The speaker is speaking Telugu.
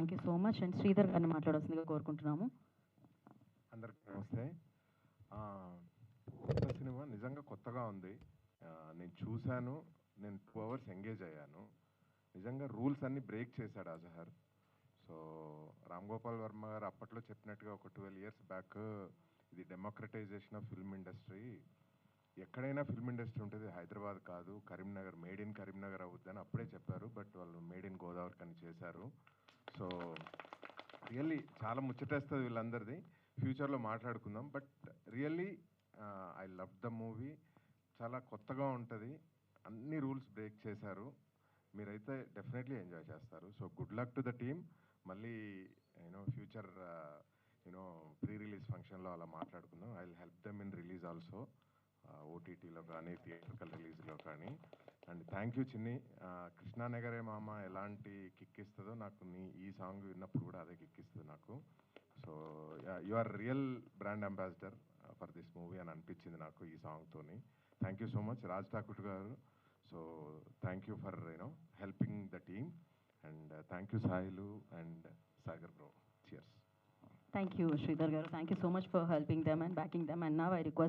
Thank you so much. And Sridhar గారిని మాట్లాడాల్సిందిగా కోరుకుంటున్నాము. అందరికి నమస్తే. కొత్త సినిమా నిజంగా కొత్తగా ఉంది. నేను చూశాను, నేను 2 అవర్స్ ఎంగేజ్ అయ్యాను. నిజంగా రూల్స్ అన్ని బ్రేక్ చేశాడు అజహర్. సో రామ్ గోపాల్ వర్మ గారు అప్పట్లో చెప్పినట్టుగా ఒక 12 ఇయర్స్ బ్యాక్, ఇది డెమోక్రటైజేషన్ ఆఫ్ ఫిల్మ్ ఇండస్ట్రీ. ఎక్కడైనా ఫిల్మ్ ఇండస్ట్రీ ఉంటుంది, హైదరాబాద్ కాదు, కరీంనగర్, మేడ్ ఇన్ కరీంనగర్ అవుద్దని అప్పుడే చెప్పారు. బట్ వాళ్ళు మేడ్ ఇన్ గోదావరి అని చేశారు. సో రియల్లీ చాలా ముచ్చటేస్తుంది వీళ్ళందరిది. ఫ్యూచర్లో మాట్లాడుకుందాం. But really I love the movie. చాలా కొత్తగా ఉంటుంది. అన్ని రూల్స్ బ్రేక్ చేశారు. మీరైతే డెఫినెట్లీ ఎంజాయ్ చేస్తారు. So good luck to the team. మళ్ళీ ఫ్యూచర్ ప్రీ రిలీజ్ ఫంక్షన్లో అలా మాట్లాడుకుందాం. I will help them in release also, ఓటీటీలో కానీ థియేట్రికల్ రిలీజ్లో కానీ. అండ్ థ్యాంక్ యూ చిన్ని. కృష్ణానగరే మామ ఎలాంటి కిక్ ఇస్తుందో నాకు ఈ సాంగ్ విన్నప్పుడు కూడా అదే కిక్ ఇస్తుంది నాకు. So you are real brand ambassador for this movie అని అనిపించింది నాకు ఈ సాంగ్తోని. Thank you so much Raj Thakur garu. So thank you for helping the team. And thank you Sailu and Sagar bro. Cheers. Thank you, Sridhar garu. Thank you so much for helping them and backing them. And now I request